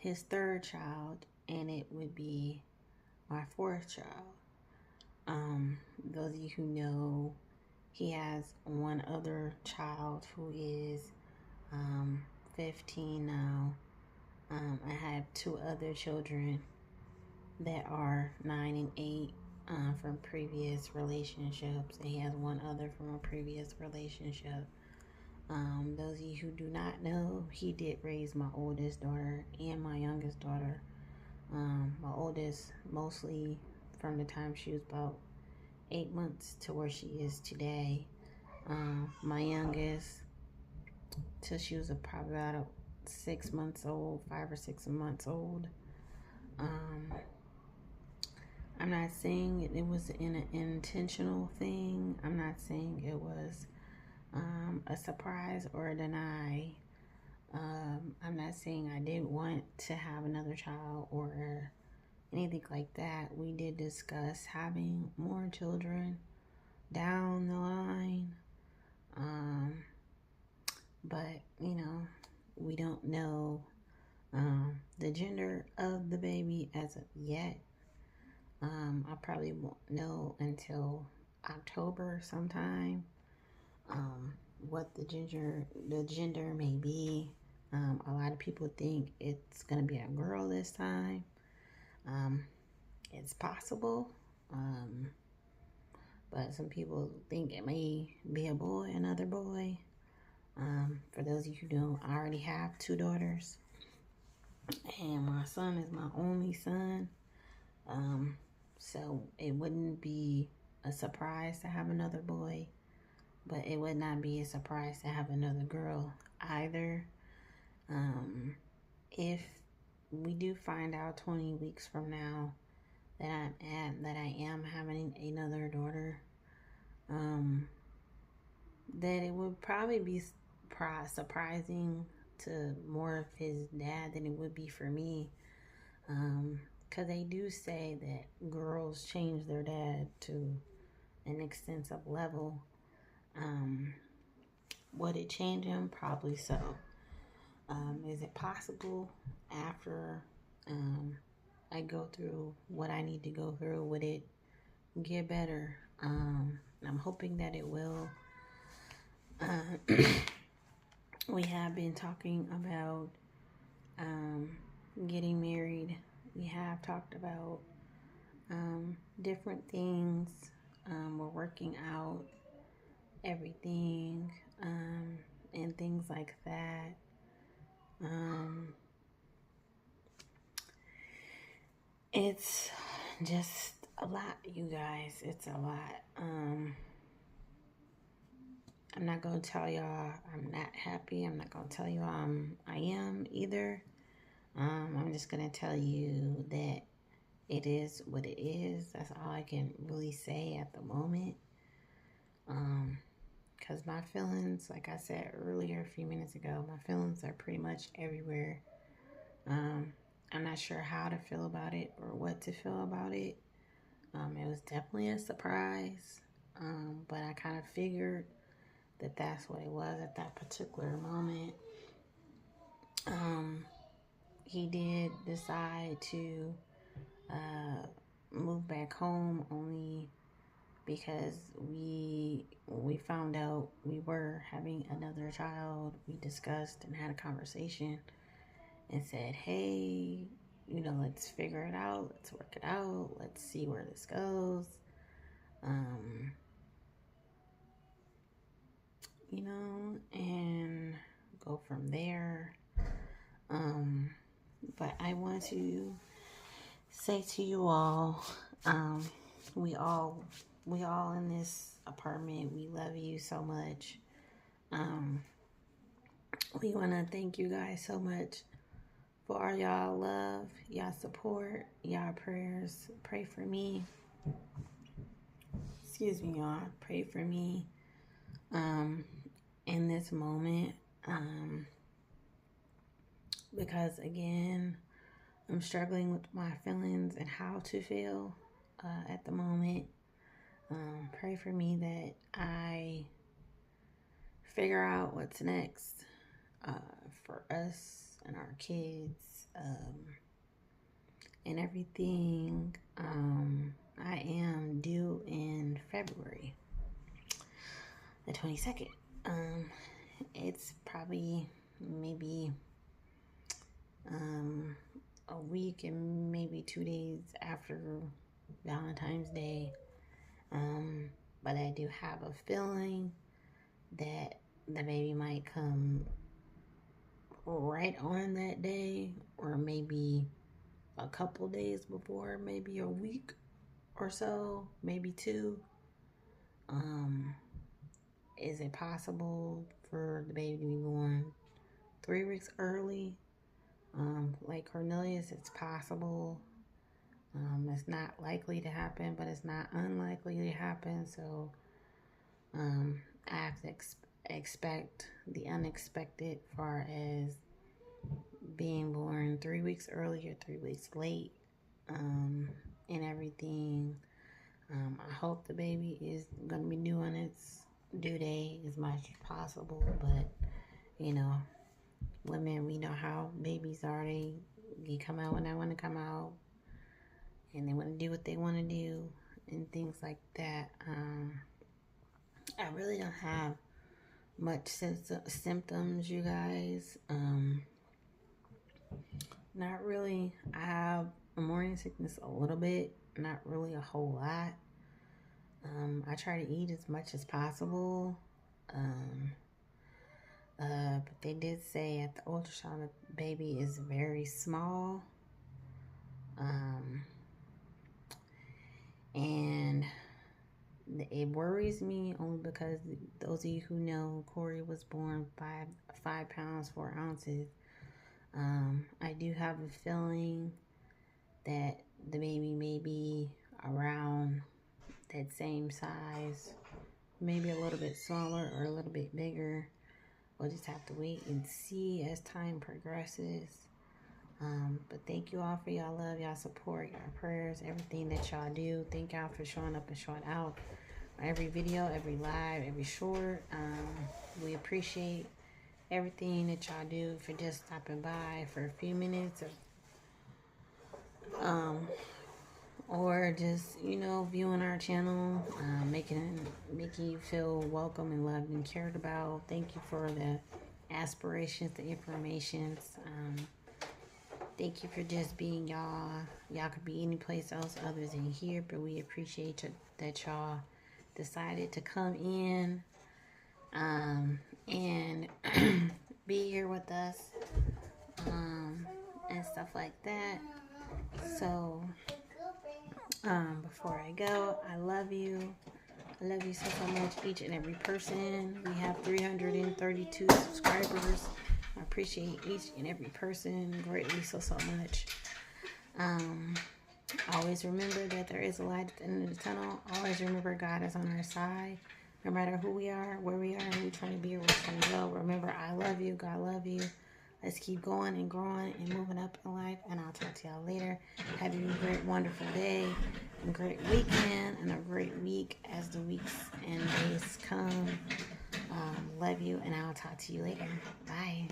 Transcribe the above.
his third child, and it would be my fourth child. Those of you who know, he has one other child who is 15 now. I have two other children that are 9 and 8 from previous relationships, and he has one other from a previous relationship. Those of you who do not know, he did raise my oldest daughter and my youngest daughter. My oldest mostly from the time she was about 8 months to where she is today. My youngest till she was probably about 6 months old, 5 or 6 months old. I'm not saying it was an intentional thing. I'm not saying it was a surprise or a deny. I'm not saying I didn't want to have another child or anything like that. We did discuss having more children down the line. But, we don't know the gender of the baby as of yet. I probably won't know until October sometime what the gender may be. A lot of people think it's going to be a girl this time. It's possible. But some people think it may be a boy, another boy. For those of you who don't, I already have two daughters. And my son is my only son. So it wouldn't be a surprise to have another boy. But it would not be a surprise to have another girl either. If we do find out 20 weeks from now that I am having another daughter, that it would probably be surprising to more of his dad than it would be for me. Because they do say that girls change their dad to an extensive level. Would it change him? Probably so. Is it possible after I go through what I need to go through, would it get better? I'm hoping that it will. We have been talking about getting married. We have talked about different things. We're working out everything and things like that. It's just a lot, you guys. It's a lot. I'm not going to tell y'all I'm not happy. I'm not going to tell you I am either. I'm just going to tell you that it is what it is. That's all I can really say at the moment. Because my feelings, like I said earlier a few minutes ago, my feelings are pretty much everywhere. I'm not sure how to feel about it or what to feel about it. It was definitely a surprise, but I kind of figured that that's what it was at that particular moment. He did decide to move back home only because we found out we were having another child. We discussed and had a conversation and said, hey, let's figure it out. Let's work it out. Let's see where this goes. And go from there. But I want to say to you all, we all in this apartment, we love you so much. We want to thank you guys so much for all y'all love, y'all support, y'all prayers. Pray for me. Excuse me, y'all. Pray for me in this moment. Because again, I'm struggling with my feelings and how to feel at the moment. Pray for me that I figure out what's next for us and our kids, and everything. I am due in February, the 22nd. It's probably maybe a week and maybe 2 days after Valentine's Day. But I do have a feeling that the baby might come right on that day, or maybe a couple days before, maybe a week or so, maybe 2. Is it possible for the baby to be born 3 weeks early? Like Cornelius, it's possible. It's not likely to happen, but it's not unlikely to happen. So I have to expect the unexpected, far as being born 3 weeks early or 3 weeks late, and everything. I hope the baby is going to be due on its due date as much as possible, but you know, women, we know how babies are. They come out when they want to come out, and they want to do what they want to do, and things like that. I really don't have much symptoms, you guys. Not really. I have a morning sickness a little bit, not really a whole lot. I try to eat as much as possible. But they did say at the ultrasound the baby is very small. And it worries me only because those of you who know, Corey was born 5 pounds 4 ounces. I do have a feeling that the baby may be around that same size, maybe a little bit smaller or a little bit bigger. We'll just have to wait and see as time progresses. But thank you all for y'all love, y'all support, y'all prayers, everything that y'all do. Thank y'all for showing up and showing out. Every video, every live, every short. We appreciate everything that y'all do, for just stopping by for a few minutes, or just, viewing our channel, making you feel welcome and loved and cared about. Thank you for the aspirations, the informations. Thank you for just being y'all. Y'all could be any place else other than here, but we appreciate that y'all decided to come in and be here with us, and stuff like that. So before I go, I love you. I love you so much, each and every person. We have 332 subscribers. I appreciate each and every person greatly so much. Always remember that there is a light at the end of the tunnel. Always remember God is on our side. No matter who we are, where we are, who we're trying to be, or where we're trying to go. Remember, I love you. God love you. Let's keep going and growing and moving up in life. And I'll talk to y'all later. Have you a great, wonderful day, a great weekend, and a great week as the weeks and days come. Love you, and I'll talk to you later. Bye.